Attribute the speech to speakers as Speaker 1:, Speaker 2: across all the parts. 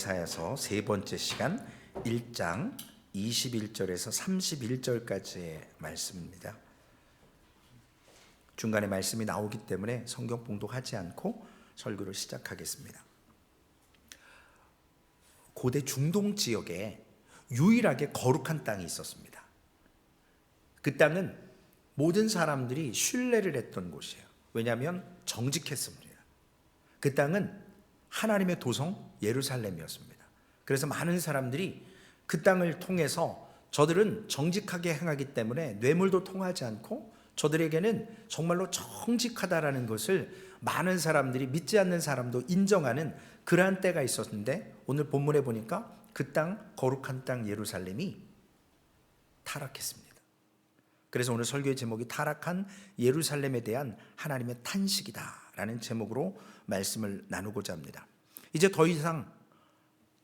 Speaker 1: 이사야서 세 번째 시간 1장 21절에서 31절까지의 말씀입니다. 중간에 말씀이 나오기 때문에 성경 봉독하지 않고 설교를 시작하겠습니다. 고대 중동 지역에 유일하게 거룩한 땅이 있었습니다. 그 땅은 모든 사람들이 신뢰를 했던 곳이에요. 왜냐하면 정직했습니다. 그 땅은 하나님의 도성 예루살렘이었습니다. 그래서 많은 사람들이 그 땅을 통해서 저들은 정직하게 행하기 때문에 뇌물도 통하지 않고 저들에게는 정말로 정직하다라는 것을 많은 사람들이, 믿지 않는 사람도 인정하는 그러한 때가 있었는데, 오늘 본문에 보니까 그 땅, 거룩한 땅 예루살렘이 타락했습니다. 그래서 오늘 설교의 제목이 타락한 예루살렘에 대한 하나님의 탄식이다 라는 제목으로 말씀을 나누고자 합니다. 이제 더 이상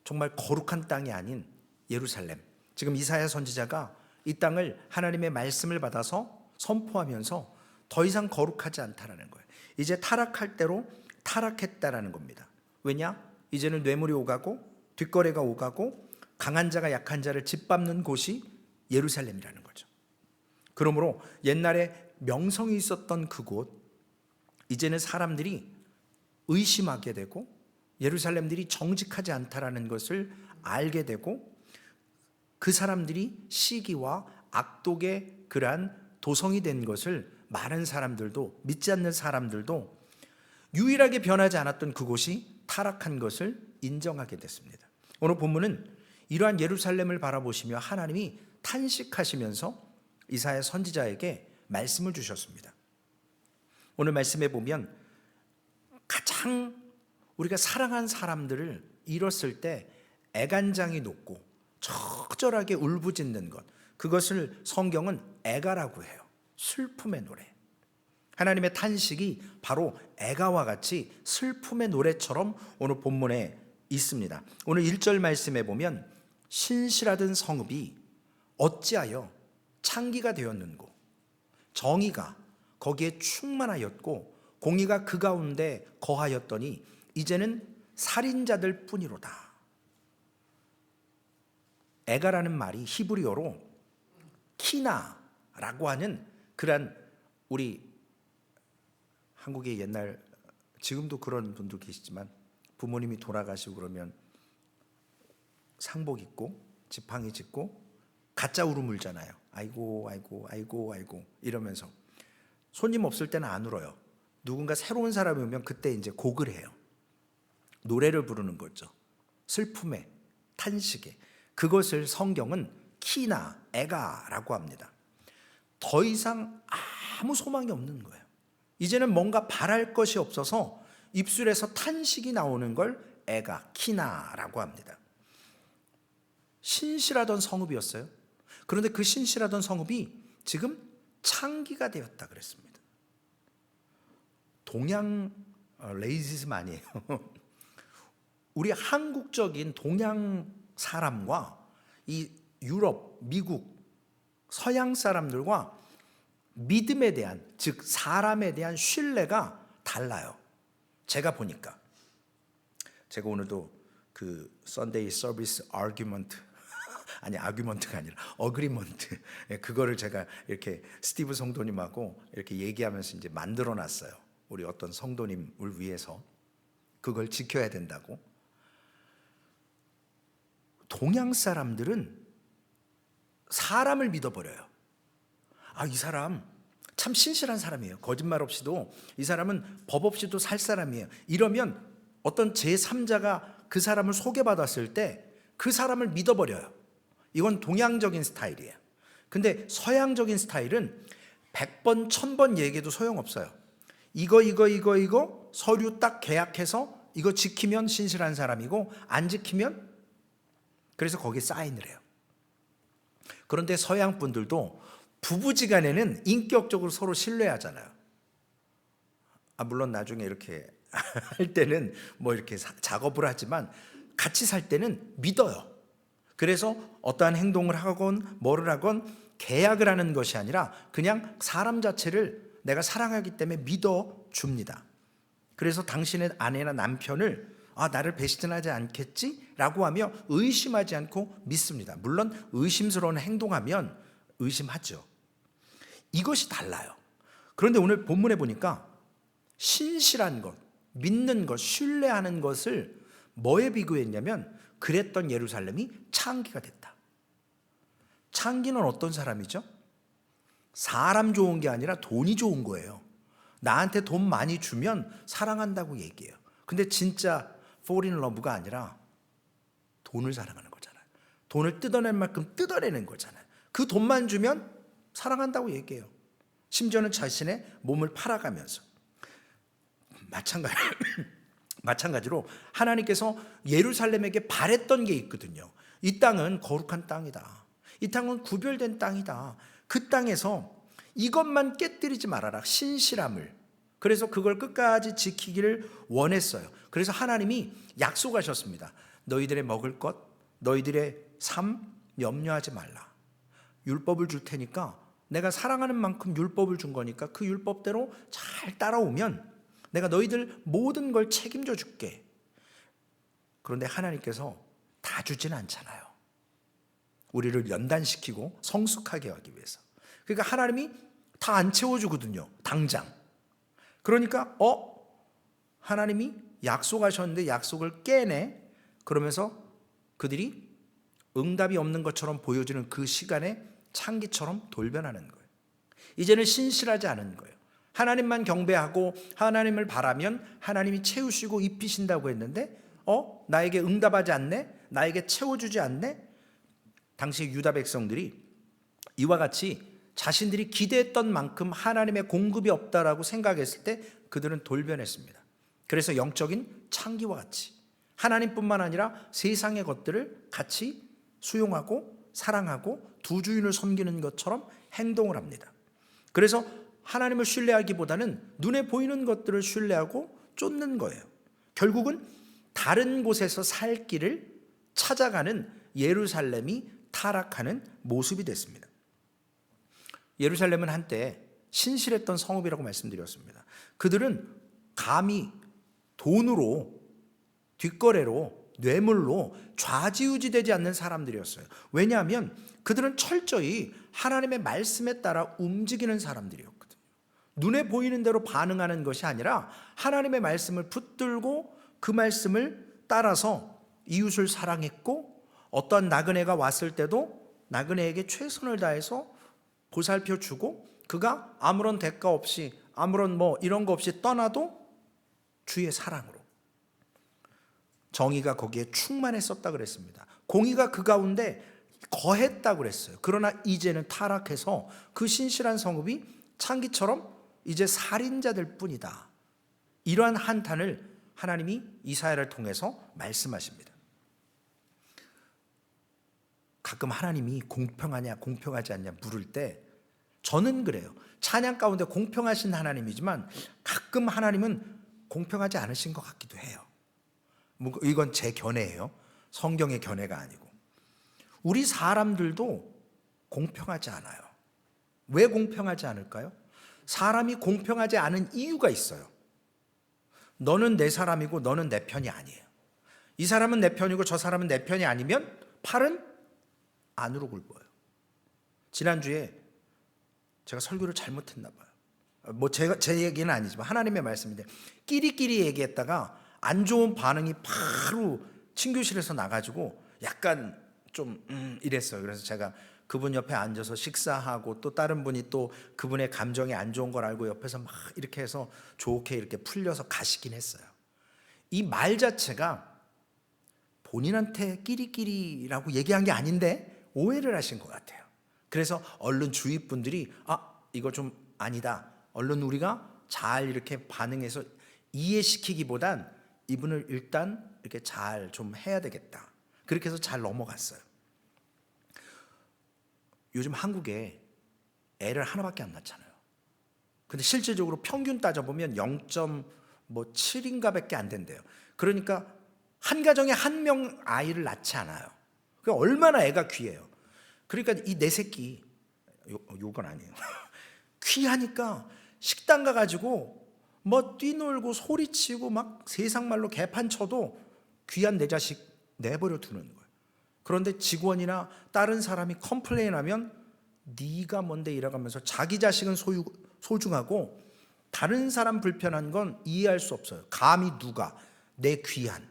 Speaker 1: 정말 거룩한 땅이 아닌 예루살렘, 지금 이사야 선지자가 이 땅을 하나님의 말씀을 받아서 선포하면서 더 이상 거룩하지 않다라는 거예요. 이제 타락할 대로 타락했다라는 겁니다. 왜냐? 이제는 뇌물이 오가고 뒷거래가 오가고 강한 자가 약한 자를 짓밟는 곳이 예루살렘이라는 거죠. 그러므로 옛날에 명성이 있었던 그곳, 이제는 사람들이 의심하게 되고 예루살렘들이 정직하지 않다라는 것을 알게 되고, 그 사람들이 시기와 악독의 그러한 도성이 된 것을 많은 사람들도, 믿지 않는 사람들도 유일하게 변하지 않았던 그곳이 타락한 것을 인정하게 됐습니다. 오늘 본문은 이러한 예루살렘을 바라보시며 하나님이 탄식하시면서 이사야 선지자에게 말씀을 주셨습니다. 오늘 말씀에 보면 가장 우리가 사랑한 사람들을 잃었을 때 애간장이 녹고 적절하게 울부짖는 것, 그것을 성경은 애가라고 해요. 슬픔의 노래. 하나님의 탄식이 바로 애가와 같이 슬픔의 노래처럼 오늘 본문에 있습니다. 오늘 1절 말씀에 보면 신실하던 성읍이 어찌하여 창기가 되었는고, 정의가 거기에 충만하였고 공의가 그 가운데 거하였더니 이제는 살인자들 뿐이로다. 애가라는 말이 히브리어로 키나라고 하는 그런, 우리 한국의 옛날, 지금도 그런 분도 계시지만 부모님이 돌아가시고 그러면 상복 입고 지팡이 짚고 가짜 울음 울잖아요. 아이고 아이고 아이고 아이고 이러면서. 손님 없을 때는 안 울어요. 누군가 새로운 사람이 오면 그때 이제 곡을 해요. 노래를 부르는 거죠. 슬픔에, 탄식에. 그것을 성경은 키나 애가라고 합니다. 더 이상 아무 소망이 없는 거예요. 이제는 뭔가 바랄 것이 없어서 입술에서 탄식이 나오는 걸 애가, 키나라고 합니다. 신실하던 성읍이었어요. 그런데 그 신실하던 성읍이 지금 창기가 되었다 그랬습니다. 동양 레이시즘 아니에요. 우리 한국적인 동양 사람과 이 유럽, 미국, 서양 사람들과 믿음에 대한, 즉 사람에 대한 신뢰가 달라요. 제가 보니까. 제가 오늘도 그 썬데이 서비스 아규먼트, 아니 아규먼트가 아니라 어그리먼트, 그거를 제가 이렇게 스티브 성도님하고 이렇게 얘기하면서 이제 만들어 놨어요. 우리 어떤 성도님을 위해서 그걸 지켜야 된다고. 동양 사람들은 사람을 믿어버려요. 아, 이 사람 참 신실한 사람이에요. 거짓말 없이도, 이 사람은 법 없이도 살 사람이에요. 이러면 어떤 제3자가 그 사람을 소개받았을 때 그 사람을 믿어버려요. 이건 동양적인 스타일이에요. 근데 서양적인 스타일은 100번 1000번 얘기해도 소용없어요. 이거 서류 딱 계약해서 이거 지키면 신실한 사람이고 안 지키면, 그래서 거기에 사인을 해요. 그런데 서양 분들도 부부지간에는 인격적으로 서로 신뢰하잖아요. 물론 나중에 이렇게 할 때는 뭐 이렇게 작업을 하지만 같이 살 때는 믿어요. 그래서 어떠한 행동을 하건 뭐를 하건 계약을 하는 것이 아니라 그냥 사람 자체를 내가 사랑하기 때문에 믿어줍니다. 그래서 당신의 아내나 남편을 나를 배신하지 않겠지라고 하며 의심하지 않고 믿습니다. 물론 의심스러운 행동하면 의심하죠. 이것이 달라요. 그런데 오늘 본문에 보니까 신실한 것, 믿는 것, 신뢰하는 것을 뭐에 비교했냐면 그랬던 예루살렘이 창기가 됐다. 창기는 어떤 사람이죠? 사람 좋은 게 아니라 돈이 좋은 거예요. 나한테 돈 많이 주면 사랑한다고 얘기해요. 근데 진짜 fall in love가 아니라 돈을 사랑하는 거잖아요. 돈을 뜯어낼 만큼 뜯어내는 거잖아요. 그 돈만 주면 사랑한다고 얘기해요. 심지어는 자신의 몸을 팔아가면서. 마찬가지로 하나님께서 예루살렘에게 바랬던 게 있거든요. 이 땅은 거룩한 땅이다. 이 땅은 구별된 땅이다. 그 땅에서 이것만 깨뜨리지 말아라. 신실함을. 그래서 그걸 끝까지 지키기를 원했어요. 그래서 하나님이 약속하셨습니다. 너희들의 먹을 것, 너희들의 삶 염려하지 말라. 율법을 줄 테니까, 내가 사랑하는 만큼 율법을 준 거니까 그 율법대로 잘 따라오면 내가 너희들 모든 걸 책임져 줄게. 그런데 하나님께서 다 주진 않잖아요. 우리를 연단시키고 성숙하게 하기 위해서. 그러니까 하나님이 다 안 채워주거든요. 당장. 그러니까 하나님이 약속하셨는데 약속을 깨네. 그러면서 그들이 응답이 없는 것처럼 보여지는 그 시간에 창기처럼 돌변하는 거예요. 이제는 신실하지 않은 거예요. 하나님만 경배하고 하나님을 바라면 하나님이 채우시고 입히신다고 했는데 나에게 응답하지 않네? 나에게 채워주지 않네? 당시 유다 백성들이 이와 같이 자신들이 기대했던 만큼 하나님의 공급이 없다라고 생각했을 때 그들은 돌변했습니다. 그래서 영적인 창기와 같이 하나님뿐만 아니라 세상의 것들을 같이 수용하고 사랑하고 두 주인을 섬기는 것처럼 행동을 합니다. 그래서 하나님을 신뢰하기보다는 눈에 보이는 것들을 신뢰하고 쫓는 거예요. 결국은 다른 곳에서 살 길을 찾아가는 예루살렘이 타락하는 모습이 됐습니다. 예루살렘은 한때 신실했던 성읍이라고 말씀드렸습니다. 그들은 감히 돈으로, 뒷거래로, 뇌물로 좌지우지되지 않는 사람들이었어요. 왜냐하면 그들은 철저히 하나님의 말씀에 따라 움직이는 사람들이었거든요. 눈에 보이는 대로 반응하는 것이 아니라 하나님의 말씀을 붙들고 그 말씀을 따라서 이웃을 사랑했고, 어떠한 나그네가 왔을 때도 나그네에게 최선을 다해서 보살펴 주고, 그가 아무런 대가 없이 아무런 이런 거 없이 떠나도 주의 사랑으로, 정의가 거기에 충만했었다 그랬습니다. 공의가 그 가운데 거했다 그랬어요. 그러나 이제는 타락해서 그 신실한 성읍이 창기처럼 이제 살인자들 뿐이다. 이러한 한탄을 하나님이 이사야를 통해서 말씀하십니다. 가끔 하나님이 공평하냐 공평하지 않냐 물을 때 저는 그래요. 찬양 가운데 공평하신 하나님이지만 가끔 하나님은 공평하지 않으신 것 같기도 해요. 이건 제 견해예요. 성경의 견해가 아니고. 우리 사람들도 공평하지 않아요. 왜 공평하지 않을까요? 사람이 공평하지 않은 이유가 있어요. 너는 내 사람이고 너는 내 편이 아니에요. 이 사람은 내 편이고 저 사람은 내 편이 아니면 팔은 안으로 굽어요. 지난주에 제가 설교를 잘못했나 봐요. 제 얘기는 아니지만 하나님의 말씀인데 끼리끼리 얘기했다가 안 좋은 반응이 바로 친교실에서 나가지고 약간 좀 이랬어요. 그래서 제가 그분 옆에 앉아서 식사하고 또 다른 분이 또 그분의 감정이 안 좋은 걸 알고 옆에서 막 이렇게 해서 좋게 이렇게 풀려서 가시긴 했어요. 이 말 자체가 본인한테 끼리끼리라고 얘기한 게 아닌데 오해를 하신 것 같아요. 그래서 얼른 주위 분들이 이거 좀 아니다. 얼른 우리가 잘 이렇게 반응해서 이해시키기보단 이분을 일단 이렇게 잘 좀 해야 되겠다. 그렇게 해서 잘 넘어갔어요. 요즘 한국에 애를 하나밖에 안 낳잖아요. 근데 실질적으로 평균 따져보면 0.7인가 밖에 안 된대요. 그러니까 한 가정에 한 명 아이를 낳지 않아요. 그러니까 얼마나 애가 귀해요. 그러니까 이 내 새끼, 요건 아니에요. 귀하니까 식당 가가지고 뛰놀고 소리치고 막 세상 말로 개판 쳐도 귀한 내 자식 내버려 두는 거예요. 그런데 직원이나 다른 사람이 컴플레인하면 네가 뭔데 이래가면서 자기 자식은 소중하고 다른 사람 불편한 건 이해할 수 없어요. 감히 누가 내 귀한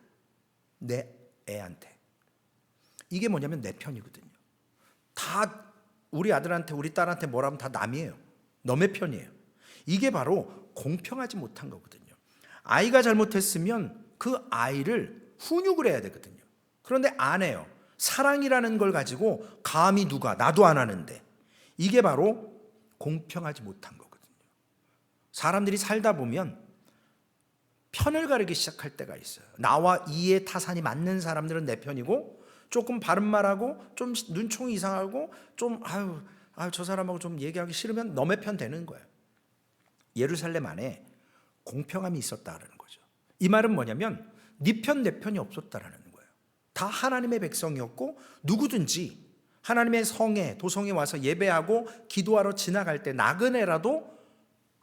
Speaker 1: 내 애한테. 이게 뭐냐면 내 편이거든요. 다 우리 아들한테 우리 딸한테 뭐라면 다 남이에요. 너의 편이에요. 이게 바로 공평하지 못한 거거든요. 아이가 잘못했으면 그 아이를 훈육을 해야 되거든요. 그런데 안 해요. 사랑이라는 걸 가지고 감히 누가 나도 안 하는데, 이게 바로 공평하지 못한 거거든요. 사람들이 살다 보면 편을 가르기 시작할 때가 있어요. 나와 이해 타산이 맞는 사람들은 내 편이고, 조금 바른 말하고 좀 눈총이 이상하고 좀 저 사람하고 좀 얘기하기 싫으면 너의 편 되는 거예요. 예루살렘 안에 공평함이 있었다라는 거죠. 이 말은 뭐냐면 네 편 내 편이 없었다라는 거예요. 다 하나님의 백성이었고 누구든지 하나님의 성에 도성에 와서 예배하고 기도하러 지나갈 때 나그네라도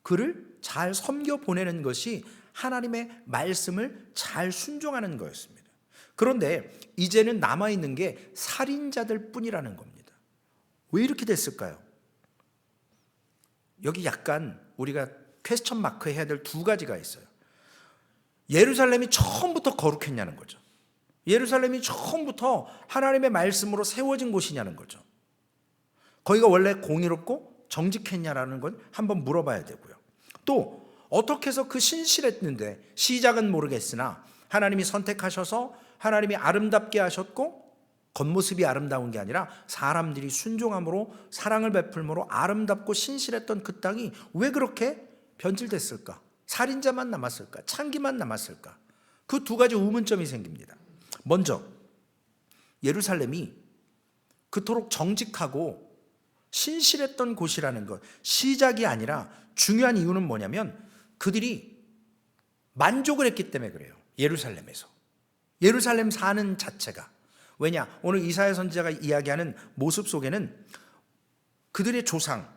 Speaker 1: 그를 잘 섬겨 보내는 것이 하나님의 말씀을 잘 순종하는 거였습니다. 그런데 이제는 남아있는 게 살인자들 뿐이라는 겁니다. 왜 이렇게 됐을까요? 여기 약간 우리가 퀘스천 마크 해야 될 두 가지가 있어요. 예루살렘이 처음부터 거룩했냐는 거죠. 예루살렘이 처음부터 하나님의 말씀으로 세워진 곳이냐는 거죠. 거기가 원래 공의롭고 정직했냐라는 건 한번 물어봐야 되고요. 또 어떻게 해서 그 신실했는데, 시작은 모르겠으나 하나님이 선택하셔서 하나님이 아름답게 하셨고, 겉모습이 아름다운 게 아니라 사람들이 순종함으로 사랑을 베풀므로 아름답고 신실했던 그 땅이 왜 그렇게 변질됐을까? 살인자만 남았을까? 창기만 남았을까? 그 두 가지 의문점이 생깁니다. 먼저 예루살렘이 그토록 정직하고 신실했던 곳이라는 것, 시작이 아니라 중요한 이유는 뭐냐면 그들이 만족을 했기 때문에 그래요. 예루살렘에서. 예루살렘 사는 자체가. 왜냐? 오늘 이사야 선지자가 이야기하는 모습 속에는 그들의 조상,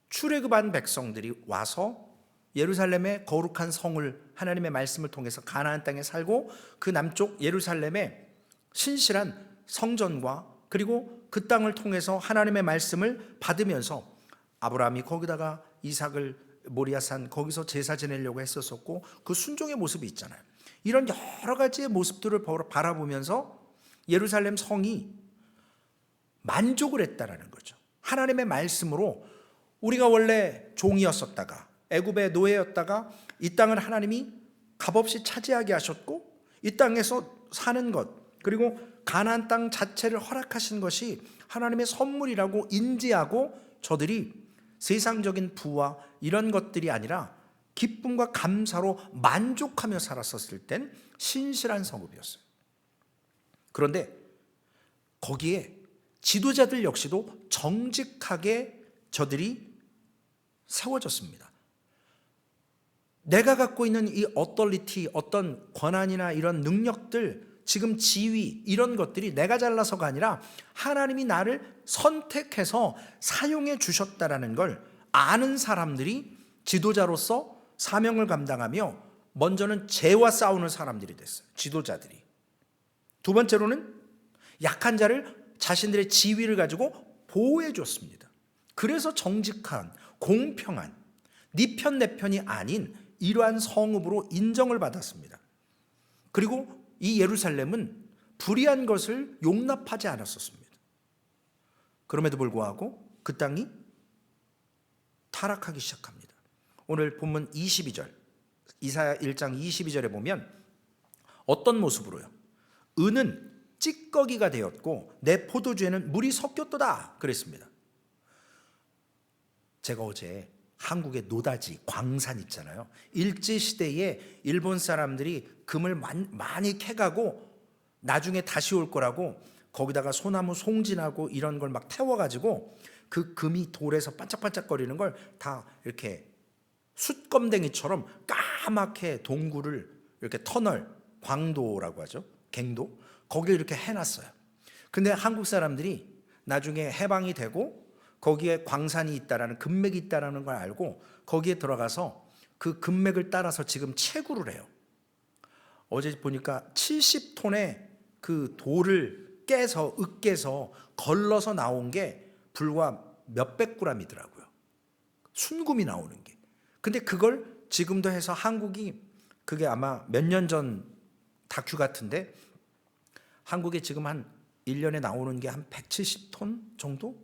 Speaker 1: 출애굽한 백성들이 와서 예루살렘의 거룩한 성을 하나님의 말씀을 통해서 가나안 땅에 살고, 그 남쪽 예루살렘의 신실한 성전과 그리고 그 땅을 통해서 하나님의 말씀을 받으면서 아브라함이 거기다가 이삭을 모리아산 거기서 제사 지내려고 했었고, 그 순종의 모습이 있잖아요. 이런 여러 가지의 모습들을 바라보면서 예루살렘 성이 만족을 했다라는 거죠. 하나님의 말씀으로 우리가 원래 종이었었다가 애굽의 노예였다가 이 땅을 하나님이 값없이 차지하게 하셨고, 이 땅에서 사는 것, 그리고 가나안 땅 자체를 허락하신 것이 하나님의 선물이라고 인지하고 저들이 세상적인 부와 이런 것들이 아니라 기쁨과 감사로 만족하며 살았었을 땐 신실한 성읍이었어요. 그런데 거기에 지도자들 역시도 정직하게 저들이 세워졌습니다. 내가 갖고 있는 이 어떨리티, 어떤 권한이나 이런 능력들, 지금 지위, 이런 것들이 내가 잘나서가 아니라 하나님이 나를 선택해서 사용해 주셨다라는 걸 아는 사람들이 지도자로서 사명을 감당하며 먼저는 죄와 싸우는 사람들이 됐어요. 지도자들이. 두 번째로는 약한 자를 자신들의 지위를 가지고 보호해 줬습니다. 그래서 정직한, 공평한, 네 편 내 편이 아닌 이러한 성읍으로 인정을 받았습니다. 그리고 이 예루살렘은 불의한 것을 용납하지 않았었습니다. 그럼에도 불구하고 그 땅이 타락하기 시작합니다. 오늘 본문 22절, 이사야 1장 22절에 보면 어떤 모습으로요? 은은 찌꺼기가 되었고 내 포도주에는 물이 섞였도다 그랬습니다. 제가 어제 한국의 노다지, 광산 있잖아요. 일제시대에 일본 사람들이 금을 많이 캐가고 나중에 다시 올 거라고 거기다가 소나무 송진하고 이런 걸 막 태워가지고 그 금이 돌에서 반짝반짝거리는 걸 다 이렇게 숯검댕이처럼 까맣게 동굴을 이렇게 터널, 광도라고 하죠. 갱도. 거기에 이렇게 해놨어요. 근데 한국 사람들이 나중에 해방이 되고 거기에 광산이 있다라는, 금맥이 있다라는 걸 알고 거기에 들어가서 그 금맥을 따라서 지금 채굴을 해요. 어제 보니까 70톤의 그 돌을 깨서 으깨서 걸러서 나온 게 불과 몇백 그램이더라고요. 순금이 나오는 게. 근데 그걸 지금도 해서 한국이, 그게 아마 몇 년 전 다큐 같은데, 한국에 지금 한 1년에 나오는 게 한 170톤 정도?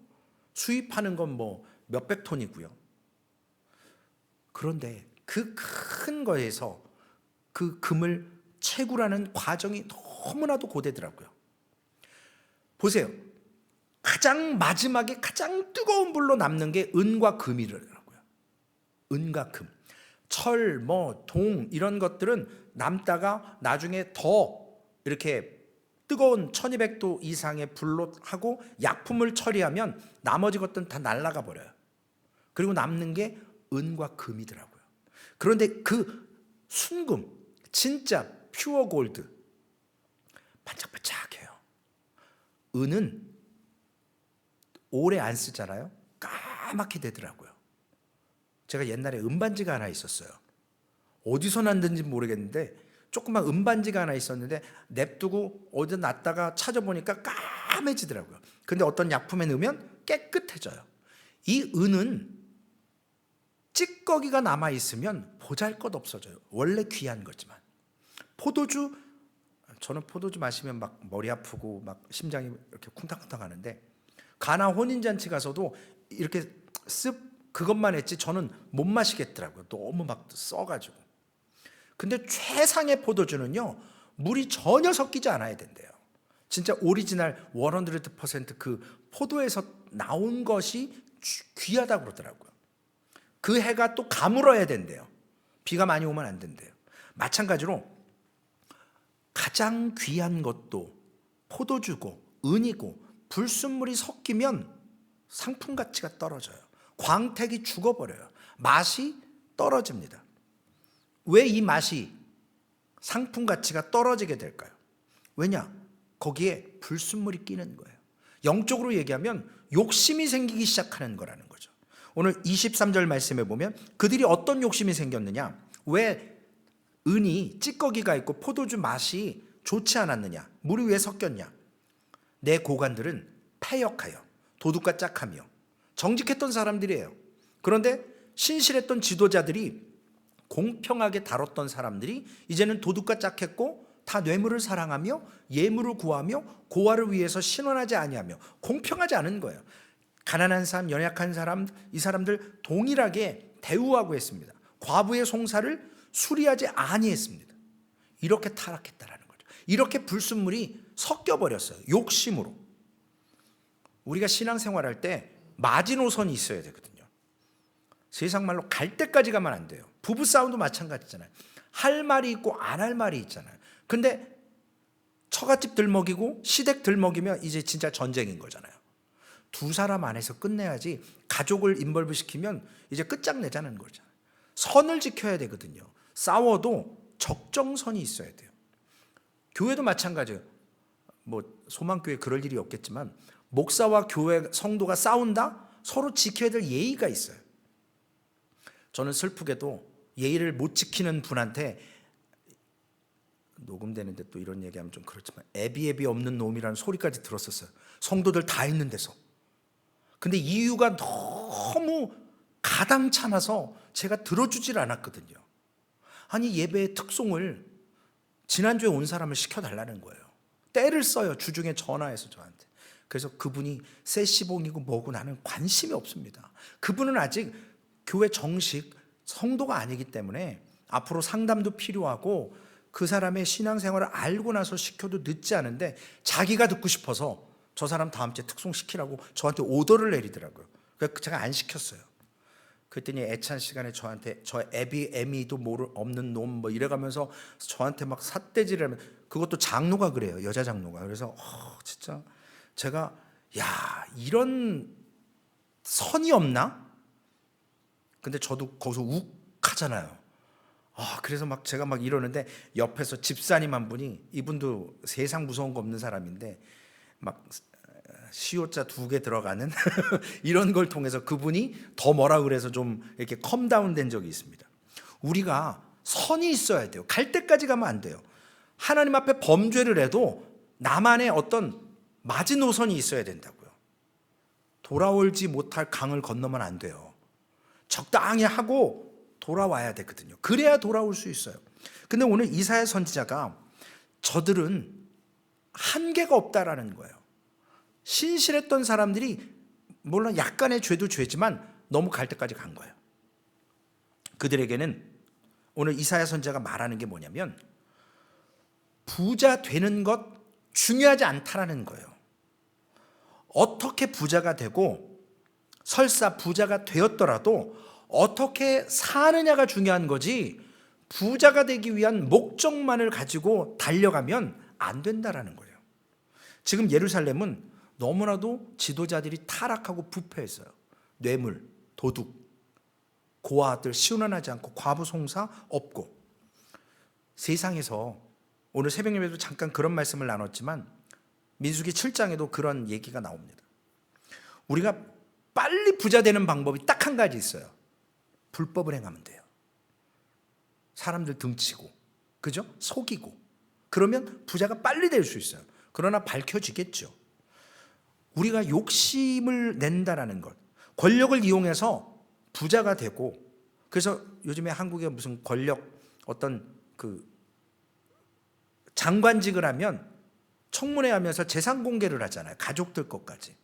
Speaker 1: 수입하는 건 뭐 몇백 톤이고요. 그런데 그 큰 거에서 그 금을 채굴하는 과정이 너무나도 고되더라고요. 보세요. 가장 마지막에 가장 뜨거운 불로 남는 게 은과 금이더라고요. 은과 금. 철, 동 이런 것들은 남다가 나중에 더 이렇게 뜨거운 1200도 이상의 불로 하고 약품을 처리하면 나머지 것들은 다 날아가 버려요. 그리고 남는 게 은과 금이더라고요. 그런데 그 순금, 진짜 퓨어 골드, 반짝반짝해요. 은은 오래 안 쓰잖아요. 까맣게 되더라고요. 제가 옛날에 은반지가 하나 있었어요. 어디서 났는지 모르겠는데 조그만 은반지가 하나 있었는데 냅두고 어디 놨다가 찾아보니까 까매지더라고요. 근데 어떤 약품에 넣으면 깨끗해져요. 이 은은 찌꺼기가 남아있으면 보잘것없어져요. 원래 귀한 거지만. 포도주, 저는 포도주 마시면 막 머리 아프고 막 심장이 이렇게 쿵탕쿵탕 하는데, 가나 혼인잔치 가서도 이렇게 습 그것만 했지 저는 못 마시겠더라고요. 너무 막 써가지고. 근데 최상의 포도주는요, 물이 전혀 섞이지 않아야 된대요. 진짜 오리지널 100% 그 포도에서 나온 것이 귀하다고 그러더라고요. 그 해가 또 가물어야 된대요. 비가 많이 오면 안 된대요. 마찬가지로 가장 귀한 것도 포도주고 은이고 불순물이 섞이면 상품 가치가 떨어져요. 광택이 죽어버려요. 맛이 떨어집니다. 왜 이 맛이 상품 가치가 떨어지게 될까요? 왜냐? 거기에 불순물이 끼는 거예요. 영적으로 얘기하면 욕심이 생기기 시작하는 거라는 거죠. 오늘 23절 말씀에 보면 그들이 어떤 욕심이 생겼느냐? 왜 은이 찌꺼기가 있고 포도주 맛이 좋지 않았느냐? 물이 왜 섞였냐? 내 고관들은 패역하여 도둑과 짝하며 정직했던 사람들이에요. 그런데 신실했던 지도자들이, 공평하게 다뤘던 사람들이 이제는 도둑과 짝했고 다 뇌물을 사랑하며 예물을 구하며 고아를 위해서 신원하지 아니하며 공평하지 않은 거예요. 가난한 사람, 연약한 사람, 이 사람들 동일하게 대우하고 했습니다. 과부의 송사를 수리하지 아니했습니다. 이렇게 타락했다라는 거죠. 이렇게 불순물이 섞여버렸어요. 욕심으로. 우리가 신앙생활할 때 마지노선이 있어야 되거든요. 세상 말로 갈 때까지 가면 안 돼요. 부부싸움도 마찬가지잖아요. 할 말이 있고 안 할 말이 있잖아요. 근데 처갓집 들먹이고 시댁 들먹이면 이제 진짜 전쟁인 거잖아요. 두 사람 안에서 끝내야지, 가족을 인벌브 시키면 이제 끝장내자는 거잖아요. 선을 지켜야 되거든요. 싸워도 적정선이 있어야 돼요. 교회도 마찬가지예요. 뭐 소망교회 그럴 일이 없겠지만 목사와 교회 성도가 싸운다? 서로 지켜야 될 예의가 있어요. 저는 슬프게도 예의를 못 지키는 분한테, 녹음되는데 또 이런 얘기하면 좀 그렇지만 애비 없는 놈이라는 소리까지 들었었어요. 성도들 다 있는 데서. 근데 이유가 너무 가당찮아서 제가 들어주질 않았거든요. 아니, 예배의 특송을 지난주에 온 사람을 시켜달라는 거예요. 때를 써요. 주중에 전화해서 저한테. 그래서 그분이 세시봉이고 뭐고 나는 관심이 없습니다. 그분은 아직 교회 정식 성도가 아니기 때문에 앞으로 상담도 필요하고 그 사람의 신앙생활을 알고 나서 시켜도 늦지 않은데, 자기가 듣고 싶어서 저 사람 다음 주에 특송 시키라고 저한테 오더를 내리더라고요. 그래서 제가 안 시켰어요. 그랬더니 애찬 시간에 저한테 저 애미도 없는 놈 뭐 이래가면서 저한테 막 삿대질을 하면, 그것도 장로가 그래요. 여자 장로가. 그래서 진짜 제가, 야, 이런 선이 없나? 근데 저도 거기서 욱하잖아요. 그래서 막 제가 막 이러는데 옆에서 집사님 한 분이, 이분도 세상 무서운 거 없는 사람인데 막 시옷자 2개 들어가는 이런 걸 통해서 그분이 더 뭐라 그래서 좀 이렇게 컴다운 된 적이 있습니다. 우리가 선이 있어야 돼요. 갈 때까지 가면 안 돼요. 하나님 앞에 범죄를 해도 나만의 어떤 마지노선이 있어야 된다고요. 돌아올지 못할 강을 건너면 안 돼요. 적당히 하고 돌아와야 되거든요. 그래야 돌아올 수 있어요. 근데 오늘 이사야 선지자가 저들은 한계가 없다라는 거예요. 신실했던 사람들이 물론 약간의 죄도 죄지만 너무 갈 때까지 간 거예요. 그들에게는 오늘 이사야 선지자가 말하는 게 뭐냐면 부자 되는 것 중요하지 않다라는 거예요. 어떻게 부자가 되고 설사 부자가 되었더라도 어떻게 사느냐가 중요한 거지 부자가 되기 위한 목적만을 가지고 달려가면 안 된다라는 거예요. 지금 예루살렘은 너무나도 지도자들이 타락하고 부패했어요. 뇌물, 도둑, 고아들 시운하지 않고 과부송사 없고 세상에서 오늘 새벽 예배도 잠깐 그런 말씀을 나눴지만 민수기 7장에도 그런 얘기가 나옵니다. 우리가 빨리 부자 되는 방법이 딱 한 가지 있어요. 불법을 행하면 돼요. 사람들 등치고 그죠? 속이고 그러면 부자가 빨리 될 수 있어요. 그러나 밝혀지겠죠. 우리가 욕심을 낸다라는 것, 권력을 이용해서 부자가 되고 그래서 요즘에 한국에 무슨 권력 어떤 그 장관직을 하면 청문회 하면서 재산 공개를 하잖아요. 가족들 것까지.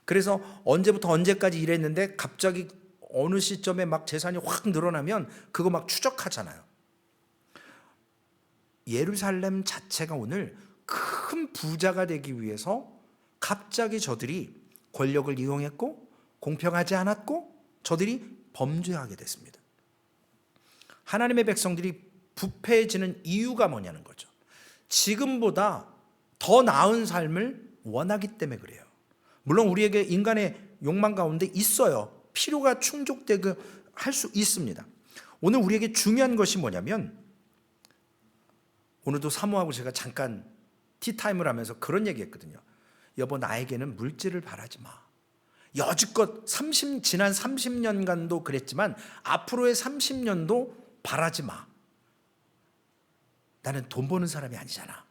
Speaker 1: 그래서 언제부터 언제까지 일했는데 갑자기 어느 시점에 막 재산이 확 늘어나면 그거 막 추적하잖아요. 예루살렘 자체가 오늘 큰 부자가 되기 위해서 갑자기 저들이 권력을 이용했고 공평하지 않았고 저들이 범죄하게 됐습니다. 하나님의 백성들이 부패해지는 이유가 뭐냐는 거죠. 지금보다 더 나은 삶을 원하기 때문에 그래요. 물론 우리에게 인간의 욕망 가운데 있어요. 필요가 충족되게 할 수 있습니다. 오늘 우리에게 중요한 것이 뭐냐면 오늘도 사모하고 제가 잠깐 티타임을 하면서 그런 얘기 했거든요. 여보 나에게는 물질을 바라지 마. 여지껏 지난 30년간도 그랬지만 앞으로의 30년도 바라지 마. 나는 돈 버는 사람이 아니잖아.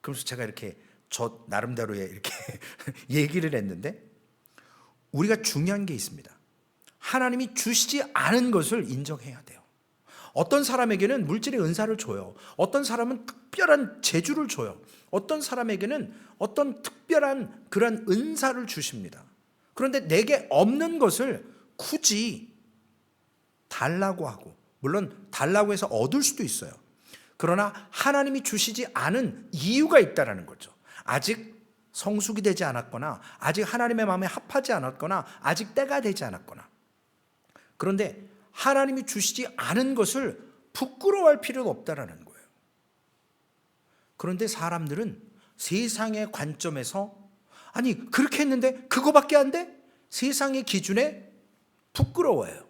Speaker 1: 그러면서 제가 이렇게 저 나름대로의 이렇게 얘기를 했는데 우리가 중요한 게 있습니다. 하나님이 주시지 않은 것을 인정해야 돼요. 어떤 사람에게는 물질의 은사를 줘요. 어떤 사람은 특별한 재주를 줘요. 어떤 사람에게는 어떤 특별한 그런 은사를 주십니다. 그런데 내게 없는 것을 굳이 달라고 하고 물론 달라고 해서 얻을 수도 있어요. 그러나 하나님이 주시지 않은 이유가 있다는 거죠. 아직 성숙이 되지 않았거나 아직 하나님의 마음에 합하지 않았거나 아직 때가 되지 않았거나 그런데 하나님이 주시지 않은 것을 부끄러워할 필요는 없다는 거예요. 그런데 사람들은 세상의 관점에서 아니 그렇게 했는데 그거밖에 안 돼? 세상의 기준에 부끄러워해요.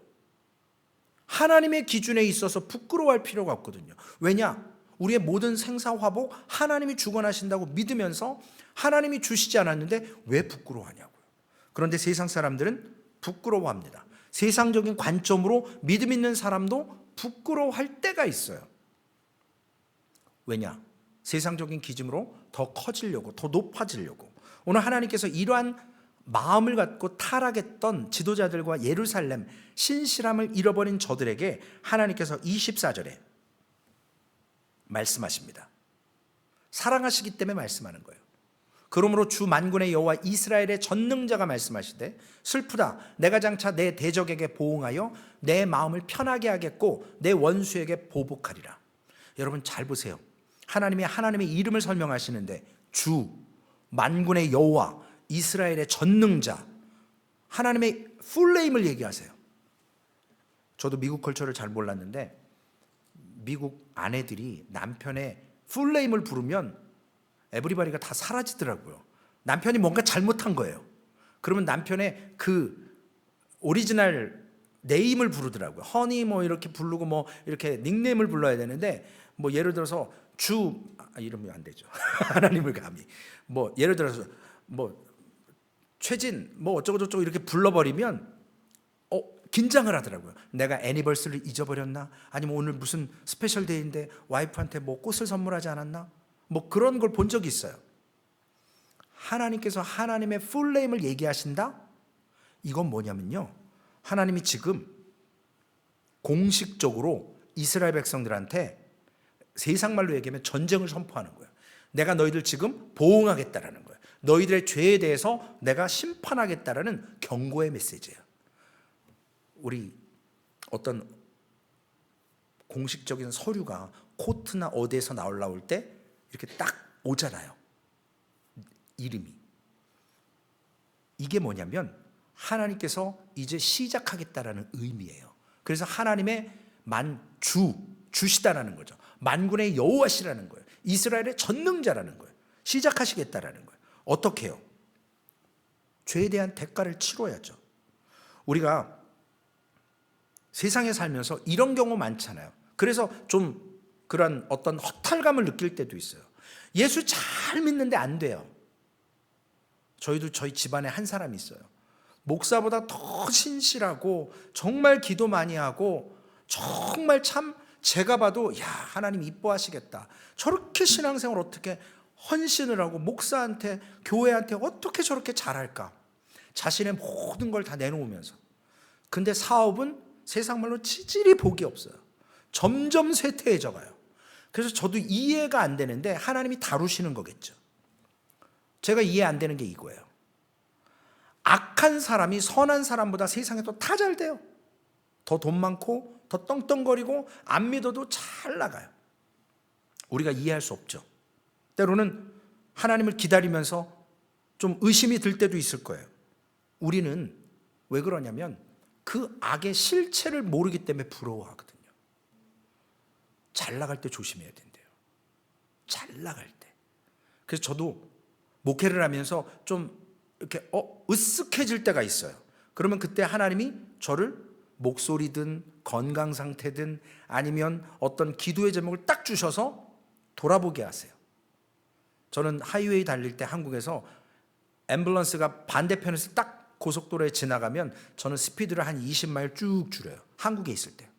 Speaker 1: 하나님의 기준에 있어서 부끄러워할 필요가 없거든요. 왜냐? 우리의 모든 생사화복 하나님이 주관하신다고 믿으면서 하나님이 주시지 않았는데 왜 부끄러워하냐고요. 그런데 세상 사람들은 부끄러워합니다. 세상적인 관점으로 믿음 있는 사람도 부끄러워할 때가 있어요. 왜냐? 세상적인 기준으로 더 커지려고 더 높아지려고. 오늘 하나님께서 이러한 마음을 갖고 타락했던 지도자들과 예루살렘 신실함을 잃어버린 저들에게 하나님께서 24절에 말씀하십니다. 사랑하시기 때문에 말씀하는 거예요. 그러므로 주 만군의 여호와 이스라엘의 전능자가 말씀하시되 슬프다 내가 장차 내 대적에게 보응하여 내 마음을 편하게 하겠고 내 원수에게 보복하리라. 여러분 잘 보세요. 하나님의 이름을 설명하시는데 주 만군의 여호와 이스라엘의 전능자 하나님의 풀네임을 얘기하세요. 저도 미국 컬처를 잘 몰랐는데 미국 아내들이 남편의 풀네임을 부르면 에브리바디가 다 사라지더라고요. 남편이 뭔가 잘못한 거예요. 그러면 남편의 그 오리지널 네임을 부르더라고요. 허니 뭐 이렇게 부르고 뭐 이렇게 닉네임을 불러야 되는데 뭐 예를 들어서 이름이 안 되죠. 하나님을 감히 뭐 예를 들어서 뭐 최진 뭐 어쩌고 저쩌고 이렇게 불러버리면 긴장을 하더라고요. 내가 애니버스를 잊어버렸나? 아니면 오늘 무슨 스페셜 데이인데 와이프한테 뭐 꽃을 선물하지 않았나? 뭐 그런 걸 본 적이 있어요. 하나님께서 하나님의 풀네임을 얘기하신다? 이건 뭐냐면요, 하나님이 지금 공식적으로 이스라엘 백성들한테 세상 말로 얘기하면 전쟁을 선포하는 거예요. 내가 너희들 지금 보응하겠다라는 거예요. 너희들의 죄에 대해서 내가 심판하겠다라는 경고의 메시지예요. 우리 어떤 공식적인 서류가 코트나 어디에서 나올 때 이렇게 딱 오잖아요, 이름이. 이게 뭐냐면 하나님께서 이제 시작하겠다라는 의미예요. 그래서 하나님의 주시다라는 거죠. 만군의 여호와시라는 거예요. 이스라엘의 전능자라는 거예요. 시작하시겠다라는 거예요. 어떻게 해요? 죄에 대한 대가를 치러야죠. 우리가 세상에 살면서 이런 경우 많잖아요. 그래서 좀 그런 어떤 허탈감을 느낄 때도 있어요. 예수 잘 믿는데 안 돼요. 저희도 저희 집안에 한 사람이 있어요. 목사보다 더 신실하고 정말 기도 많이 하고 정말 참 제가 봐도 야, 하나님 이뻐하시겠다. 저렇게 신앙생활 어떻게 헌신을 하고 목사한테 교회한테 어떻게 저렇게 잘할까. 자신의 모든 걸 다 내놓으면서. 근데 사업은 세상 말로 치질이 복이 없어요. 점점 쇠퇴해져 가요. 그래서 저도 이해가 안 되는데 하나님이 다루시는 거겠죠. 제가 이해 안 되는 게 이거예요. 악한 사람이 선한 사람보다 세상에 또 다 잘 돼요. 더 돈 많고 더 떵떵거리고 안 믿어도 잘 나가요. 우리가 이해할 수 없죠. 때로는 하나님을 기다리면서 좀 의심이 들 때도 있을 거예요. 우리는 왜 그러냐면 그 악의 실체를 모르기 때문에 부러워하거든요. 잘 나갈 때 조심해야 된대요. 잘 나갈 때. 그래서 저도 목회를 하면서 좀 이렇게 으쓱해질 때가 있어요. 그러면 그때 하나님이 저를 목소리든 건강 상태든 아니면 어떤 기도의 제목을 딱 주셔서 돌아보게 하세요. 저는 하이웨이 달릴 때 한국에서 앰뷸런스가 반대편에서 딱 고속도로에 지나가면 저는 스피드를 한 20마일 쭉 줄여요. 한국에 있을 때.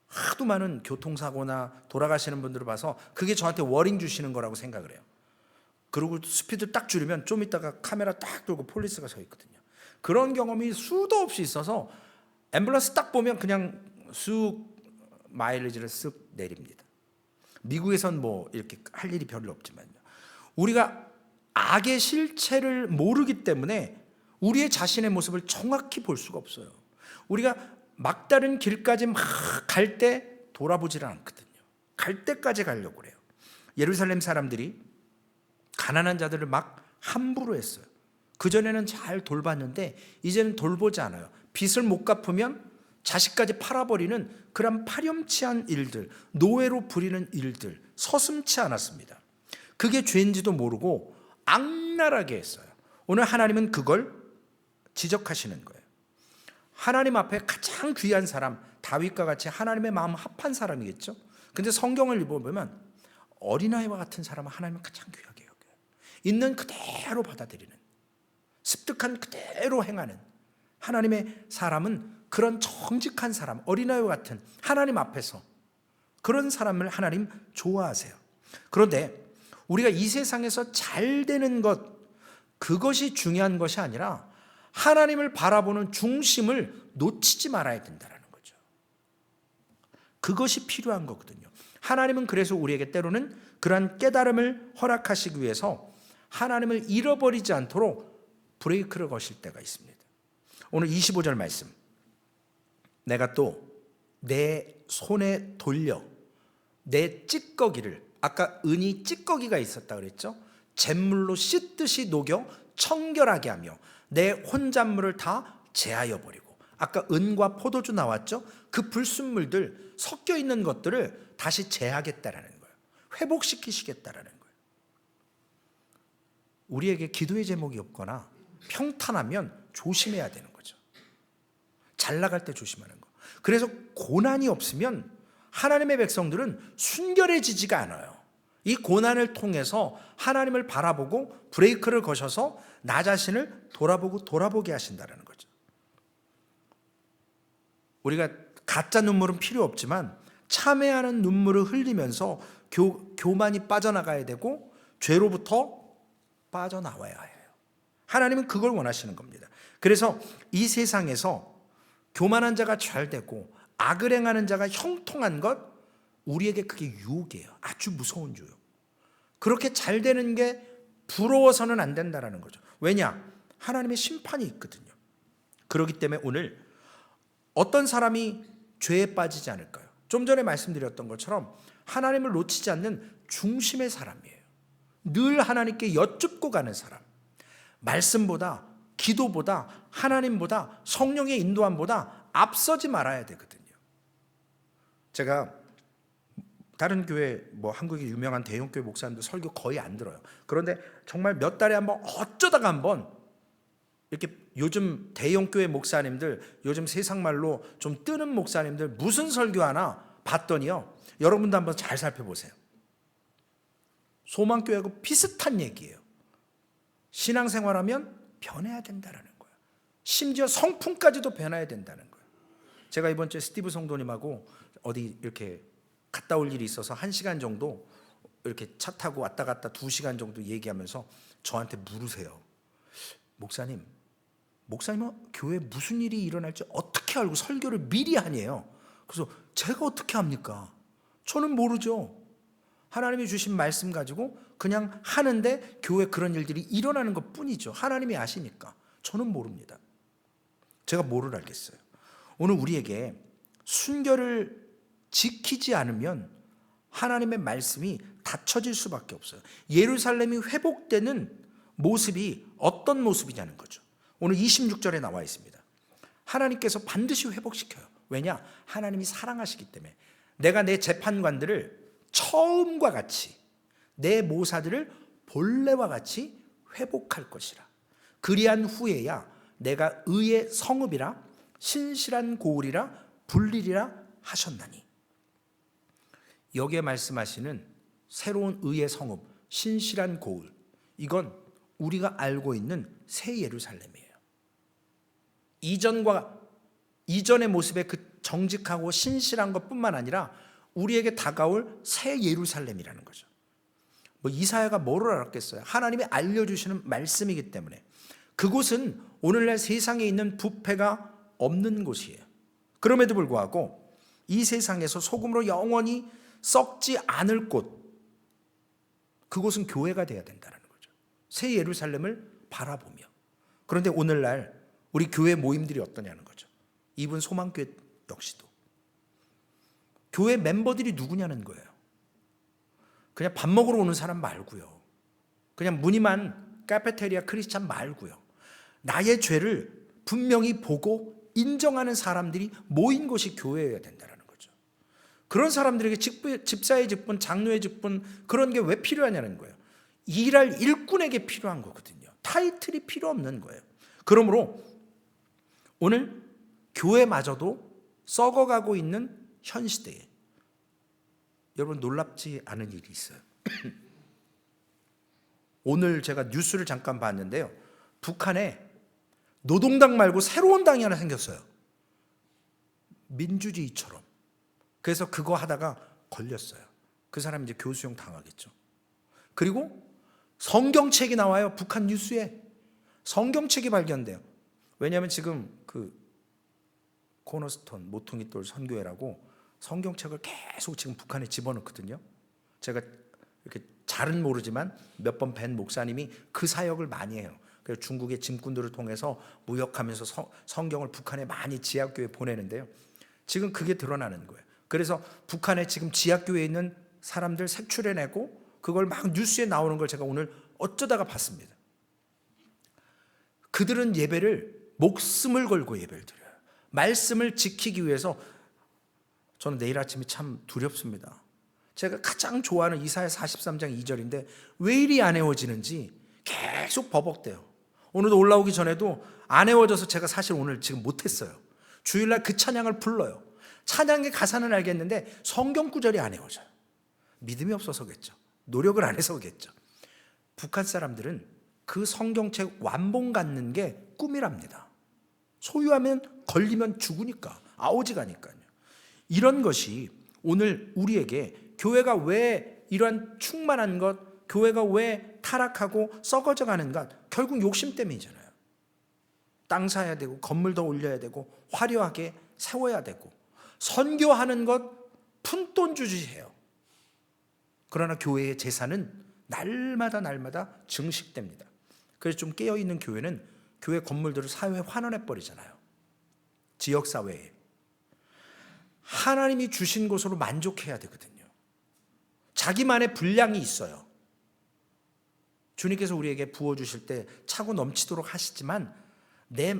Speaker 1: 하도 많은 교통사고나 돌아가시는 분들을 봐서 그게 저한테 워닝 주시는 거라고 생각을 해요. 그리고 스피드 딱 줄이면 좀 있다가 카메라 딱 들고 폴리스가 서 있거든요. 그런 경험이 수도 없이 있어서 앰뷸런스 딱 보면 그냥 쑥 마일리지를 쓱 내립니다. 미국에선 뭐 이렇게 할 일이 별로 없지만요. 우리가 악의 실체를 모르기 때문에 우리의 자신의 모습을 정확히 볼 수가 없어요. 우리가 막다른 길까지 막 갈 때 돌아보지를 않거든요. 갈 때까지 가려고 그래요. 예루살렘 사람들이 가난한 자들을 막 함부로 했어요. 그전에는 잘 돌봤는데 이제는 돌보지 않아요. 빚을 못 갚으면 자식까지 팔아버리는 그런 파렴치한 일들, 노예로 부리는 일들 서슴지 않았습니다. 그게 죄인지도 모르고 악랄하게 했어요. 오늘 하나님은 그걸 지적하시는 거예요. 하나님 앞에 가장 귀한 사람, 다윗과 같이 하나님의 마음 합한 사람이겠죠. 근데 성경을 읽어보면 어린아이와 같은 사람은 하나님은 가장 귀하게 여겨요. 있는 그대로 받아들이는, 습득한 그대로 행하는 하나님의 사람은 그런 정직한 사람, 어린아이와 같은 하나님 앞에서 그런 사람을 하나님 좋아하세요. 그런데 우리가 이 세상에서 잘 되는 것, 그것이 중요한 것이 아니라 하나님을 바라보는 중심을 놓치지 말아야 된다는 거죠. 그것이 필요한 거거든요. 하나님은 그래서 우리에게 때로는 그러한 깨달음을 허락하시기 위해서 하나님을 잃어버리지 않도록 브레이크를 거실 때가 있습니다. 오늘 25절 말씀, 내가 또 내 손에 돌려 내 찌꺼기를, 아까 은이 찌꺼기가 있었다 그랬죠. 잿물로 씻듯이 녹여 청결하게 하며 내 혼잣물을 다 제하여 버리고, 아까 은과 포도주 나왔죠. 그 불순물들 섞여 있는 것들을 다시 제하겠다라는 거예요. 회복시키시겠다라는 거예요. 우리에게 기도의 제목이 없거나 평탄하면 조심해야 되는 거죠. 잘 나갈 때 조심하는 거. 그래서 고난이 없으면 하나님의 백성들은 순결해지지가 않아요. 이 고난을 통해서 하나님을 바라보고 브레이크를 거셔서 나 자신을 돌아보게 하신다는 거죠. 우리가 가짜 눈물은 필요 없지만 참회하는 눈물을 흘리면서 교만이 빠져나가야 되고 죄로부터 빠져나와야 해요. 하나님은 그걸 원하시는 겁니다. 그래서 이 세상에서 교만한 자가 잘 되고 악을 행하는 자가 형통한 것, 우리에게 그게 유혹이에요. 아주 무서운 유혹. 그렇게 잘 되는 게 부러워서는 안 된다는 거죠. 왜냐? 하나님의 심판이 있거든요. 그렇기 때문에 오늘 어떤 사람이 죄에 빠지지 않을까요? 좀 전에 말씀드렸던 것처럼 하나님을 놓치지 않는 중심의 사람이에요. 늘 하나님께 여쭙고 가는 사람. 말씀보다, 기도보다, 하나님보다, 성령의 인도함보다 앞서지 말아야 되거든요. 제가 다른 교회, 한국의 유명한 대형교회 목사님들 설교 거의 안 들어요. 그런데 정말 몇 달에 한번 어쩌다가 한번 이렇게 요즘 대형교회 목사님들, 요즘 세상말로 좀 뜨는 목사님들 무슨 설교하나 봤더니요, 여러분도 한번 잘 살펴보세요. 소망교회하고 비슷한 얘기예요. 신앙생활하면 변해야 된다는 거예요. 심지어 성품까지도 변해야 된다는 거예요. 제가 이번 주에 스티브 성도님하고 어디 이렇게 갔다 올 일이 있어서 1시간 정도 이렇게 차 타고 왔다 갔다 2시간 정도 얘기하면서 저한테 물으세요. 목사님은 교회에 무슨 일이 일어날지 어떻게 알고 설교를 미리 하냐요. 그래서 제가 어떻게 합니까? 저는 모르죠. 하나님이 주신 말씀 가지고 그냥 하는데 교회에 그런 일들이 일어나는 것 뿐이죠. 하나님이 아시니까. 저는 모릅니다. 제가 뭐를 알겠어요. 오늘 우리에게 순결을 지키지 않으면 하나님의 말씀이 닫혀질 수밖에 없어요. 예루살렘이 회복되는 모습이 어떤 모습이냐는 거죠. 오늘 26절에 나와 있습니다. 하나님께서 반드시 회복시켜요. 왜냐? 하나님이 사랑하시기 때문에. 내가 내 재판관들을 처음과 같이, 내 모사들을 본래와 같이 회복할 것이라. 그리한 후에야 내가 의의 성읍이라 신실한 고을이라 불리리라 하셨나니. 여기에 말씀하시는 새로운 의의 성읍, 신실한 고을, 이건 우리가 알고 있는 새 예루살렘이에요. 이전의 모습의 그 정직하고 신실한 것뿐만 아니라 우리에게 다가올 새 예루살렘이라는 거죠. 이사야가 뭐를 알았겠어요? 하나님이 알려주시는 말씀이기 때문에. 그곳은 오늘날 세상에 있는 부패가 없는 곳이에요. 그럼에도 불구하고 이 세상에서 소금으로 영원히 썩지 않을 곳, 그곳은 교회가 돼야 된다는 거죠. 새 예루살렘을 바라보며. 그런데 오늘날 우리 교회 모임들이 어떠냐는 거죠. 이분 소망교회 역시도 교회 멤버들이 누구냐는 거예요. 그냥 밥 먹으러 오는 사람 말고요, 그냥 무늬만 카페테리아 크리스찬 말고요, 나의 죄를 분명히 보고 인정하는 사람들이 모인 곳이 교회여야 된다는 거죠. 그런 사람들에게 집사의 직분, 장로의 직분, 그런 게 왜 필요하냐는 거예요. 일할 일꾼에게 필요한 거거든요. 타이틀이 필요 없는 거예요. 그러므로 오늘 교회마저도 썩어가고 있는 현 시대에 여러분 놀랍지 않은 일이 있어요. 오늘 제가 뉴스를 잠깐 봤는데요, 북한에 노동당 말고 새로운 당이 하나 생겼어요. 민주주의처럼. 그래서 그거 하다가 걸렸어요. 그 사람이 이제 교수형 당하겠죠. 그리고 성경책이 나와요. 북한 뉴스에 성경책이 발견돼요. 왜냐하면 지금 그 코너스톤 모퉁이 돌 선교회라고 성경책을 계속 지금 북한에 집어넣거든요. 제가 이렇게 잘은 모르지만 몇 번 뵌 목사님이 그 사역을 많이 해요. 그래서 중국의 짐꾼들을 통해서 무역하면서 성경을 북한에 많이 지하교회에 보내는데요, 지금 그게 드러나는 거예요. 그래서 북한에 지금 지하교회에 있는 사람들 색출해내고 그걸 막 뉴스에 나오는 걸 제가 오늘 어쩌다가 봤습니다. 그들은 예배를 목숨을 걸고 예배를 드려요. 말씀을 지키기 위해서. 저는 내일 아침이 참 두렵습니다. 제가 가장 좋아하는 이사야 43장 2절인데 왜 이리 안 외워지는지 계속 버벅대요. 오늘도 올라오기 전에도 안 외워져서 제가 사실 오늘 지금 못했어요. 주일날 그 찬양을 불러요. 찬양의 가사는 알겠는데 성경 구절이 안 외워져요. 믿음이 없어서겠죠. 노력을 안 해서겠죠. 북한 사람들은 그 성경책 완봉 갖는 게 꿈이랍니다. 소유하면 걸리면 죽으니까, 아오지가니까요. 이런 것이 오늘 우리에게 교회가 왜 이러한 충만한 것, 교회가 왜 타락하고 썩어져 가는 것, 결국 욕심 때문이잖아요. 땅 사야 되고 건물 더 올려야 되고 화려하게 세워야 되고 선교하는 것 푼돈 주지해요. 그러나 교회의 재산은 날마다 증식됩니다. 그래서 좀 깨어있는 교회는 교회 건물들을 사회에 환원해 버리잖아요. 지역사회에. 하나님이 주신 것으로 만족해야 되거든요. 자기만의 분량이 있어요. 주님께서 우리에게 부어주실 때 차고 넘치도록 하시지만 내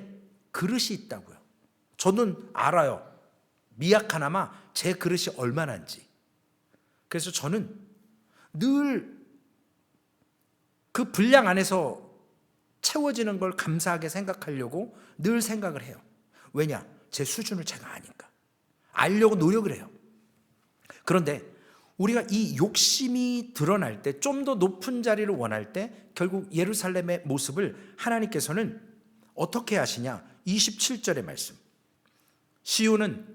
Speaker 1: 그릇이 있다고요. 저는 알아요. 미약하나마 제 그릇이 얼마나인지. 그래서 저는 늘 그 분량 안에서 채워지는 걸 감사하게 생각하려고 늘 생각을 해요. 왜냐? 제 수준을 제가 아니까. 알려고 노력을 해요. 그런데 우리가 이 욕심이 드러날 때, 좀 더 높은 자리를 원할 때 결국 예루살렘의 모습을 하나님께서는 어떻게 하시냐? 27절의 말씀. 시온은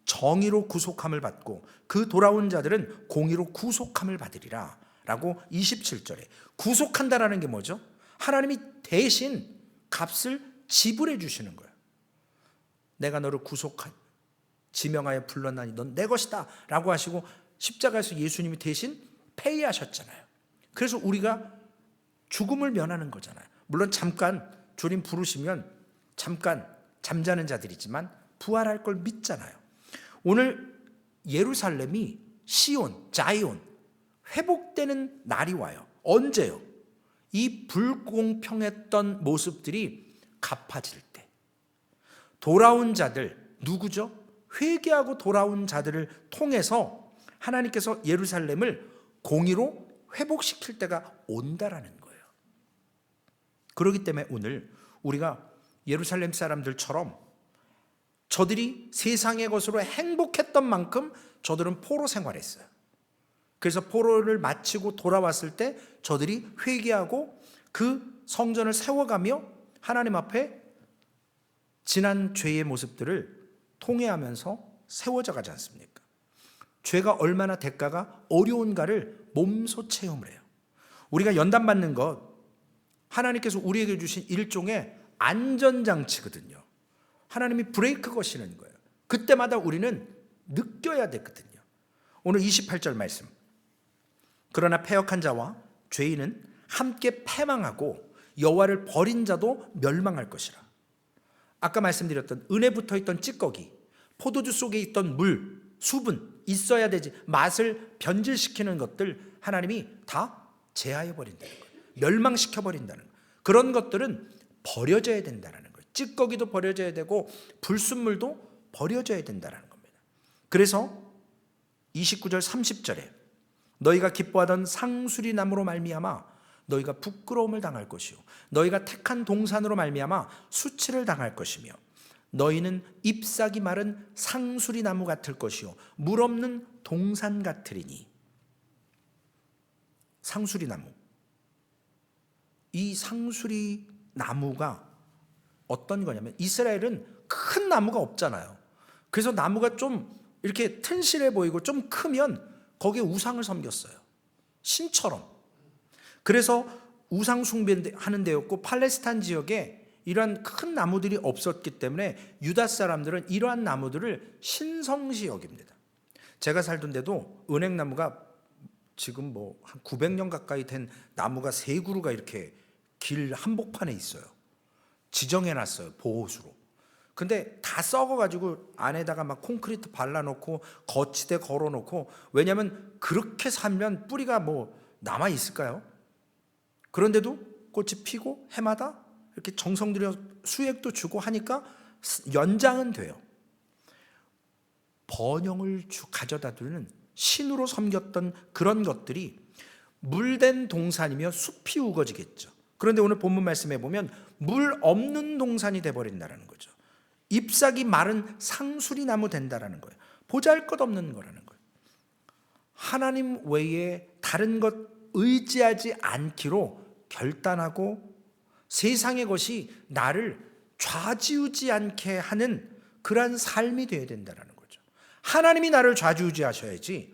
Speaker 1: 정의로 구속함을 받고 그 돌아온 자들은 공의로 구속함을 받으리라 라고 27절에 구속한다라는 게 뭐죠? 하나님이 대신 값을 지불해 주시는 거예요. 내가 너를 구속한 지명하여 불렀나니 넌 내 것이다 라고 하시고 십자가에서 예수님이 대신 페이하셨잖아요. 그래서 우리가 죽음을 면하는 거잖아요. 물론 잠깐 주님 부르시면 잠깐 잠자는 자들이지만 부활할 걸 믿잖아요. 오늘 예루살렘이 시온, 자이온 회복되는 날이 와요. 언제요? 이 불공평했던 모습들이 갚아질 때. 돌아온 자들 누구죠? 회개하고 돌아온 자들을 통해서 하나님께서 예루살렘을 공의로 회복시킬 때가 온다라는 거예요. 그렇기 때문에 오늘 우리가 예루살렘 사람들처럼 저들이 세상의 것으로 행복했던 만큼 저들은 포로 생활했어요. 그래서 포로를 마치고 돌아왔을 때 저들이 회개하고 그 성전을 세워가며 하나님 앞에 지난 죄의 모습들을 통회하면서 세워져 가지 않습니까? 죄가 얼마나 대가가 어려운가를 몸소 체험을 해요. 우리가 연단받는 것 하나님께서 우리에게 주신 일종의 안전장치거든요. 하나님이 브레이크 거시는 거예요. 그때마다 우리는 느껴야 되거든요. 오늘 28절 말씀. 그러나 패역한 자와 죄인은 함께 패망하고 여호와를 버린 자도 멸망할 것이라. 아까 말씀드렸던 은에 붙어있던 찌꺼기, 포도주 속에 있던 물, 수분 있어야 되지 맛을 변질시키는 것들 하나님이 다 제하해 버린다는 거예요. 멸망시켜 버린다는 거예요. 그런 것들은 버려져야 된다는 거예요. 찌꺼기도 버려져야 되고 불순물도 버려져야 된다는 겁니다. 그래서 29절 30절에 너희가 기뻐하던 상수리 나무로 말미암아 너희가 부끄러움을 당할 것이요 너희가 택한 동산으로 말미암아 수치를 당할 것이며 너희는 잎사귀 마른 상수리 나무 같을 것이요 물 없는 동산 같으리니. 상수리 나무, 이 상수리 나무가 어떤 거냐면 이스라엘은 큰 나무가 없잖아요. 그래서 나무가 좀 이렇게 튼실해 보이고 좀 크면 거기에 우상을 섬겼어요. 신처럼. 그래서 우상 숭배하는 데였고 팔레스타인 지역에 이러한 큰 나무들이 없었기 때문에 유다 사람들은 이러한 나무들을 신성시 여깁니다. 제가 살던 데도 은행나무가 지금 뭐 한 900년 가까이 된 나무가 세 그루가 이렇게 길 한복판에 있어요. 지정해놨어요. 보호수로. 근데 다 썩어가지고 안에다가 막 콘크리트 발라놓고 거치대 걸어놓고, 왜냐하면 그렇게 살면 뿌리가 뭐 남아있을까요? 그런데도 꽃이 피고 해마다 이렇게 정성 들여 수액도 주고 하니까 연장은 돼요. 번영을 가져다 두는 신으로 섬겼던 그런 것들이 물된 동산이며 숲이 우거지겠죠. 그런데 오늘 본문 말씀에 보면 물 없는 동산이 돼버린다는 거죠. 잎사귀 마른 상수리 나무 된다라는 거예요. 보잘것없는 거라는 거예요. 하나님 외에 다른 것 의지하지 않기로 결단하고 세상의 것이 나를 좌지우지 않게 하는 그러한 삶이 되어야 된다는 거죠. 하나님이 나를 좌지우지하셔야지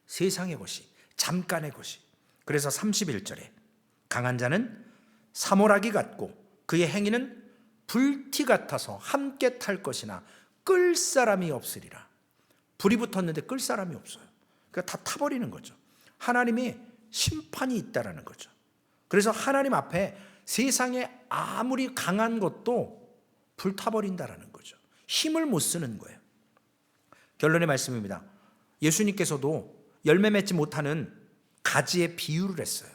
Speaker 1: 세상의 것이, 잠깐의 것이. 그래서 31절에 강한 자는 사모라기 같고 그의 행위는 불티 같아서 함께 탈 것이나 끌 사람이 없으리라. 불이 붙었는데 끌 사람이 없어요. 그러니까 다 타버리는 거죠. 하나님의 심판이 있다라는 거죠. 그래서 하나님 앞에 세상에 아무리 강한 것도 불타버린다라는 거죠. 힘을 못 쓰는 거예요. 결론의 말씀입니다. 예수님께서도 열매 맺지 못하는 가지의 비유를 했어요.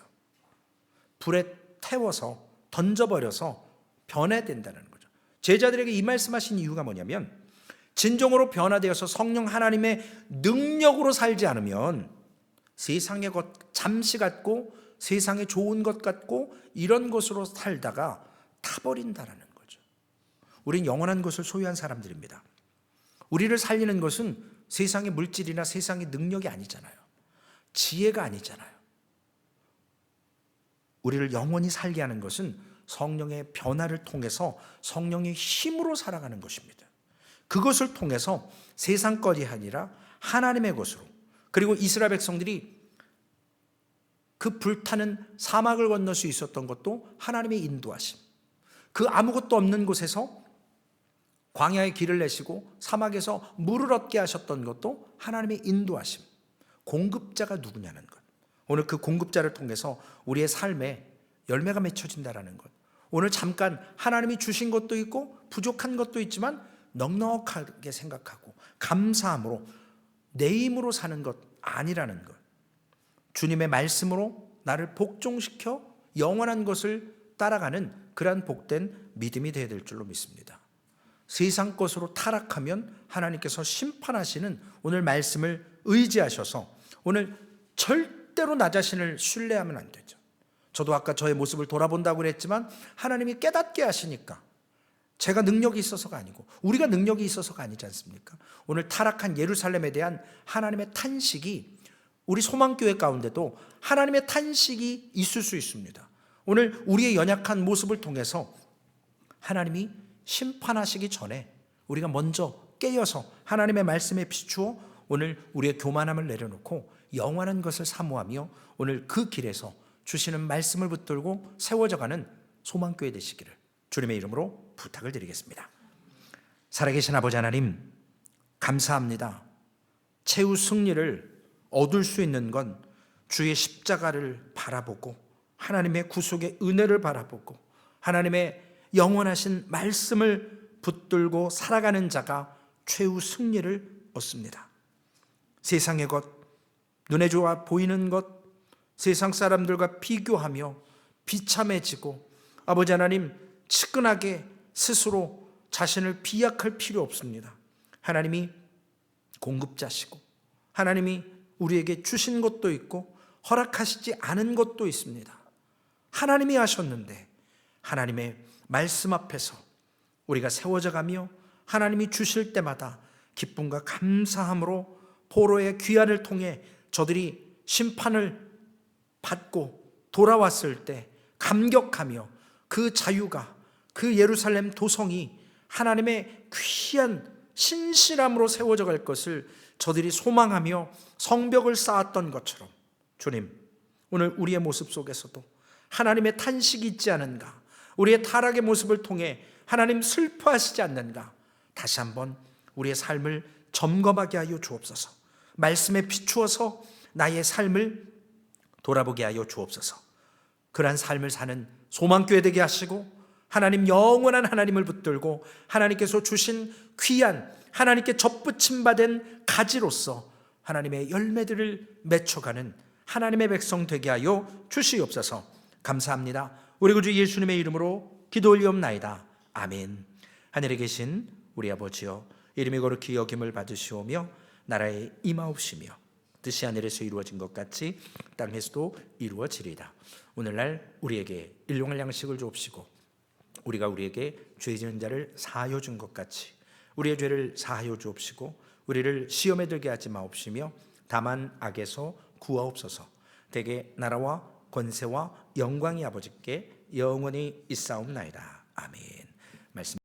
Speaker 1: 불에 태워서 던져버려서 변화된다는 거죠. 제자들에게 이 말씀하신 이유가 뭐냐면 진정으로 변화되어서 성령 하나님의 능력으로 살지 않으면 세상의 것 잠시 같고 세상에 좋은 것 같고 이런 것으로 살다가 타버린다라는 거죠. 우린 영원한 것을 소유한 사람들입니다. 우리를 살리는 것은 세상의 물질이나 세상의 능력이 아니잖아요. 지혜가 아니잖아요. 우리를 영원히 살게 하는 것은 성령의 변화를 통해서 성령의 힘으로 살아가는 것입니다. 그것을 통해서 세상 것이 아니라 하나님의 것으로, 그리고 이스라엘 백성들이 그 불타는 사막을 건널 수 있었던 것도 하나님의 인도하심, 그 아무것도 없는 곳에서 광야의 길을 내시고 사막에서 물을 얻게 하셨던 것도 하나님의 인도하심, 공급자가 누구냐는 것. 오늘 그 공급자를 통해서 우리의 삶에 열매가 맺혀진다라는 것. 오늘 잠깐 하나님이 주신 것도 있고 부족한 것도 있지만 넉넉하게 생각하고 감사함으로 내 힘으로 사는 것 아니라는 것. 주님의 말씀으로 나를 복종시켜 영원한 것을 따라가는 그러한 복된 믿음이 되어야 될 줄로 믿습니다. 세상 것으로 타락하면 하나님께서 심판하시는 오늘 말씀을 의지하셔서 오늘 절대로 나 자신을 신뢰하면 안 되죠. 저도 아까 저의 모습을 돌아본다고 그랬지만 하나님이 깨닫게 하시니까 제가 능력이 있어서가 아니고 우리가 능력이 있어서가 아니지 않습니까? 오늘 타락한 예루살렘에 대한 하나님의 탄식이 우리 소망교회 가운데도 하나님의 탄식이 있을 수 있습니다. 오늘 우리의 연약한 모습을 통해서 하나님이 심판하시기 전에 우리가 먼저 깨어서 하나님의 말씀에 비추어 오늘 우리의 교만함을 내려놓고 영원한 것을 사모하며 오늘 그 길에서 주시는 말씀을 붙들고 세워져가는 소망교회 되시기를 주님의 이름으로 부탁을 드리겠습니다. 살아계신 아버지 하나님, 감사합니다. 최후 승리를 얻을 수 있는 건 주의 십자가를 바라보고 하나님의 구속의 은혜를 바라보고 하나님의 영원하신 말씀을 붙들고 살아가는 자가 최후 승리를 얻습니다. 세상의 것, 눈에 좋아 보이는 것, 세상 사람들과 비교하며 비참해지고 아버지 하나님 측은하게 스스로 자신을 비약할 필요 없습니다. 하나님이 공급자시고 하나님이 우리에게 주신 것도 있고 허락하시지 않은 것도 있습니다. 하나님이 하셨는데 하나님의 말씀 앞에서 우리가 세워져 가며 하나님이 주실 때마다 기쁨과 감사함으로 포로의 귀환을 통해 저들이 심판을 받고 돌아왔을 때 감격하며 그 자유가 그 예루살렘 도성이 하나님의 귀한 신실함으로 세워져 갈 것을 저들이 소망하며 성벽을 쌓았던 것처럼 주님, 오늘 우리의 모습 속에서도 하나님의 탄식이 있지 않은가, 우리의 타락의 모습을 통해 하나님 슬퍼하시지 않는가, 다시 한번 우리의 삶을 점검하게 하여 주옵소서. 말씀에 비추어서 나의 삶을 돌아보게 하여 주옵소서. 그러한 삶을 사는 소망교회 되게 하시고 하나님 영원한 하나님을 붙들고 하나님께서 주신 귀한 하나님께 접붙임 받은 가지로서 하나님의 열매들을 맺혀가는 하나님의 백성 되게 하여 주시옵소서. 감사합니다. 우리 구주 예수님의 이름으로 기도 올리옵나이다. 아멘. 하늘에 계신 우리 아버지여, 이름이 거룩히 여김을 받으시오며 나라에 임하옵시며 뜻이 하늘에서 이루어진 것 같이 땅에서도 이루어지리이다. 오늘날 우리에게 일용할 양식을 주옵시고 우리가 우리에게 죄 지은 자를 사하여 준 것 같이 우리의 죄를 사하여 주옵시고 우리를 시험에 들게 하지 마옵시며 다만 악에서 구하옵소서. 대개 나라와 권세와 영광이 아버지께 영원히 있사옵나이다. 아멘. 말씀